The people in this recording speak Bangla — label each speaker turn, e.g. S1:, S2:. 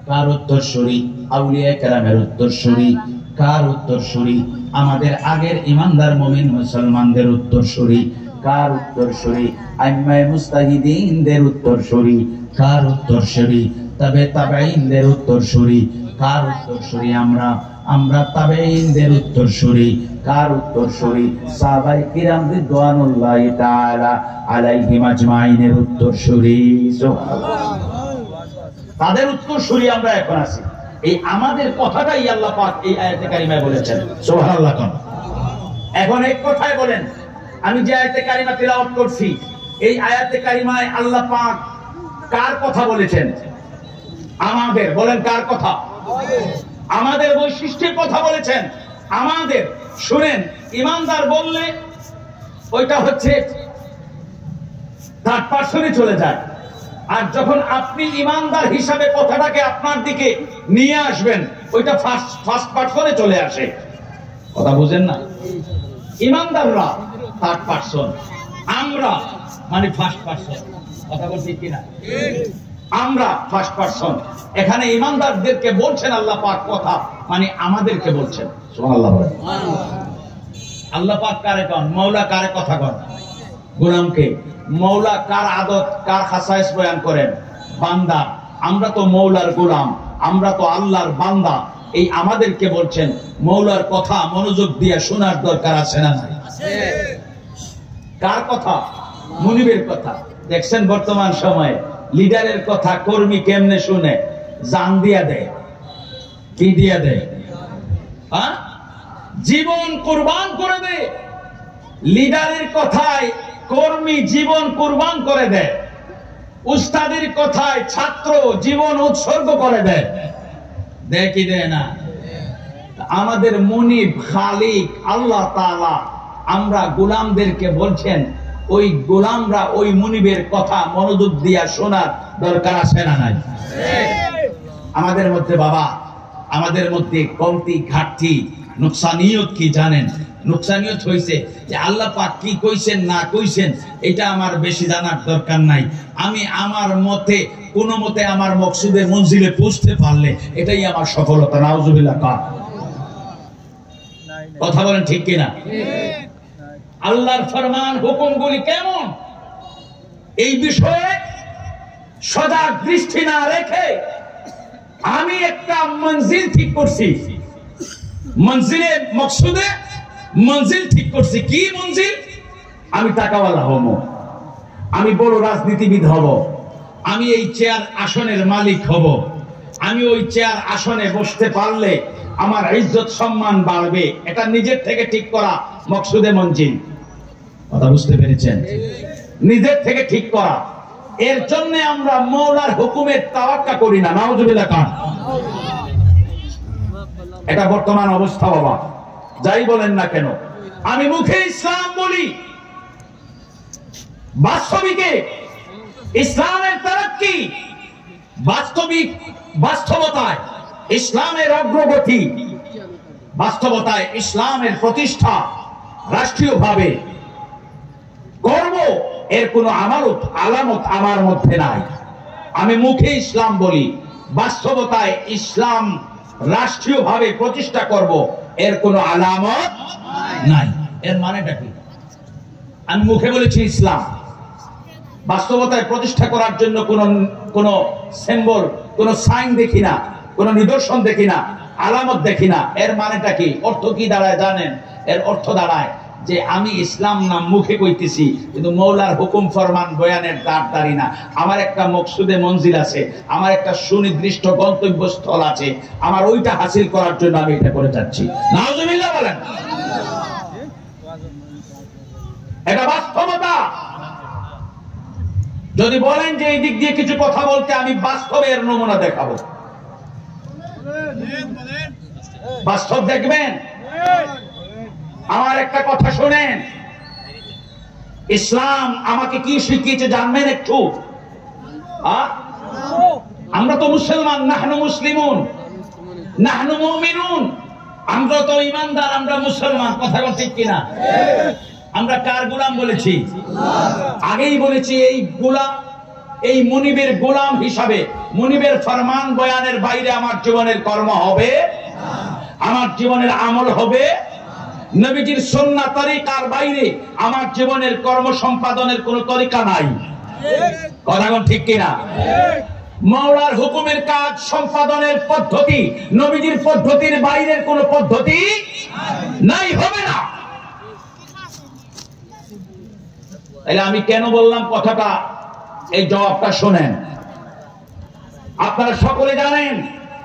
S1: কার উত্তরসূরি? আউলিয়া কেরামের উত্তরসূরি। কার উত্তরসূরি? আমাদের আগের ইমানদার মুমিন মুসলমানদের উত্তরসূরি। কার উত্তরসূরি? আইম্মায়ে মুজতাহিদিনদের উত্তরসূরি। কার উত্তরসূরি? তবে তাবেঈনদের উত্তরসূরি। কার উত্তরসূরি? আমরা তাবেঈনদের উত্তরসূরি। কার উত্তরসূরি? সাহাবায়ে কিরাম রিদওয়ানুল্লাহি তাআলা আলাইহিম আজমাইনের উত্তরসূরি। সুবহানাল্লাহ, তাদের উত্তরসূরি আমরা এখন আছি। এই আমাদের কথাটাই আল্লাহ পাক এই আয়াতে কারিমায় বলেছেন। সুবহানাল্লাহ। এখন এক কথায় বলেন, আমি যে আয়াতে কারিমা তিলাওয়াত করছি, এই আয়াতে কারিমায় আল্লাহ পাক কার কথা বলেছেন? আমাদের। বলেন কার কথা? আমাদের বৈশিষ্ট্যের কথা বলেছেন। আমাদের। শুনেন, ইমানদার বললে ওইটা হচ্ছে থার্ড পারসনে চলে যায়। আর যখন আপনি ইমানদার হিসাবে কথাটাকে আপনার দিকে নিয়ে আসবেন, ওইটা ফার্স্ট পারসনে চলে আসে। কথা বুঝেন না? ইমানদাররা থার্ড পারসন, আমরা মানে ফার্স্ট পারসন। কথা বলছি কিনা? আমরা ফার্স্ট পারসন। এখানে ইমানদারদেরকে বলছেন আল্লাহ পাক কথা, মানে আমাদেরকে বলছেন। সুবহানাল্লাহ। আল্লাহ পাক কারে কন? মওলা কারে কথা কন? গোলামকে। মওলা কার আদত, কার খাসায়েস বয়ান করেন? বান্দা। আমরা তো মওলার গোলাম, আমরা তো আল্লাহর বান্দা। এই আমাদেরকে বলছেন। মওলার কথা মনোযোগ দিয়ে শোনার দরকার আছে না নাই? কার কথা? মুনিবের কথা। দেখছেন বর্তমান সময়ে লিডারের কথা কর্মী কেমনে শুনে? জান দিয়া দেয়। কি দিয়া দেয়? জীবন কুরবান করে দেয়। লিডারের কথায় কর্মী জীবন কুরবান করে দেয়। উস্তাদের কথায় ছাত্র জীবন উৎসর্গ করে দেয়। দেয় কি দেয় না? আমাদের মুনিব খালিক আল্লাহ তাআলা আমরা গোলামদেরকে বলছেন, ওই গোলামরা ওই মুনিবের কথা মনোযোগ দিয়া শোনার দরকার আছে না নাই? আমাদের মধ্যে বাবা, আমাদের মধ্যে কমতি ঘাটতি নুকসানিয়ত কি জানেন? নুকসানিয়ত হইছে যে আল্লাহ পাক কি কইছেন না কইছেন এটা আমার বেশি জানার দরকার নাই। আমি আমার মতে কোনো মতে আমার মকসুদে মঞ্জিলে পৌঁছতে পারলে এটাই আমার সফলতা। নাউজুবিল্লাহ। কথা বলেন ঠিক কিনা? আল্লাহর ফরমান হুকুমগুলি কেমন, এই বিষয়ে সজাগ দৃষ্টি না রেখে আমি একটা মঞ্জিল ঠিক করছি। মঞ্জিলে মকসুদে মঞ্জিল ঠিক করছি। কি মঞ্জিল? আমি টাকাওয়ালা হব, আমি বড় রাজনীতিবিদ হব, আমি এই চেয়ার আসনের মালিক হব, আমি ওই চেয়ার আসনে বসতে পারলে আমার ইজ্জত সম্মান বাড়বে। এটা নিজের থেকে ঠিক করা মকসুদে মঞ্জিল। কথা বুঝতে পেরেছেন? নিজের থেকে ঠিক করা। এর জন্য আমরা মওলার হুকুমের তাওয়াক্কা করি না। নাউজুবিল্লাহ। এটা বর্তমান অবস্থা বাবা, যাই বলেন না কেন। আমি মুখে ইসলাম বলি, বাস্তবিকে ইসলামের তারাক্কি, বাস্তবতায় ইসলামের অগ্রগতি, বাস্তবতায় ইসলামের প্রতিষ্ঠা রাষ্ট্রীয়ভাবে করব, এর কোন আলামত আমার মধ্যে নাই। আমি মুখে ইসলাম বলি, বাস্তবতায় ইসলাম রাষ্ট্রীয়ভাবে প্রতিষ্ঠা করব, এর কোন আলামত নাই। এর মানেটা কি? আমি মুখে বলেছি ইসলাম, বাস্তবতায় প্রতিষ্ঠা করার জন্য কোন সিম্বল, কোন সাইন দেখি না, কোন নিদর্শন দেখি না, আলামত দেখি না। এর মানেটা কি? অর্থ কি দাঁড়ায় জানেন? এর অর্থ দাঁড়ায় যে আমি ইসলাম নাম মুখে কইতেছি, কিন্তু মওলার হুকুম ফরমান বয়ানের দাঁড়ি না। আমার একটা মকসুদে মঞ্জিল আছে, আমার একটা সুনির্দিষ্ট গন্তব্যস্থল আছে, আমার ওইটা হাসিল করার জন্য আমি এটা করে যাচ্ছি। নাউজুবিল্লাহ বলেন। এটা বাস্তবতা। যদি বলেন যে এই দিক দিয়ে কিছু কথা বলতে, আমি বাস্তবের নমুনা দেখাবো। বাস্তব দেখবেন। আমার একটা কথা শোনেন, ইসলাম আমাকে কি শিখিয়েছে জানবেন একটু? আমরা তো মুসলমান, নাহনু মুসলিমুন, নাহনু মুমিনুন। আমরা তো ঈমানদার, আমরা মুসলমান। কথা ঠিক কিনা? আমরা কার গোলাম বলেছি? আগেই বলেছি এই গোলাম এই মুনিবের গোলাম হিসাবে মুনিবের ফরমান বয়ানের বাইরে আমার জীবনের কর্ম হবে, আমার জীবনের আমল হবে, নবীজির সুন্নাহ তরিকার বাইরে আমার জীবনের কর্ম সম্পাদনের কোনো তরিকা নাই। কথা কোন ঠিক কিনা? মাওলার হুকুমের কাজ সম্পাদনের পদ্ধতি নবীজির পদ্ধতির বাইরের কোনো পদ্ধতি নাই, হবে না। তাহলে আমি কেন বললাম কথাটা, এই জবাবটা শোনেন। আপনারা সকলে জানেন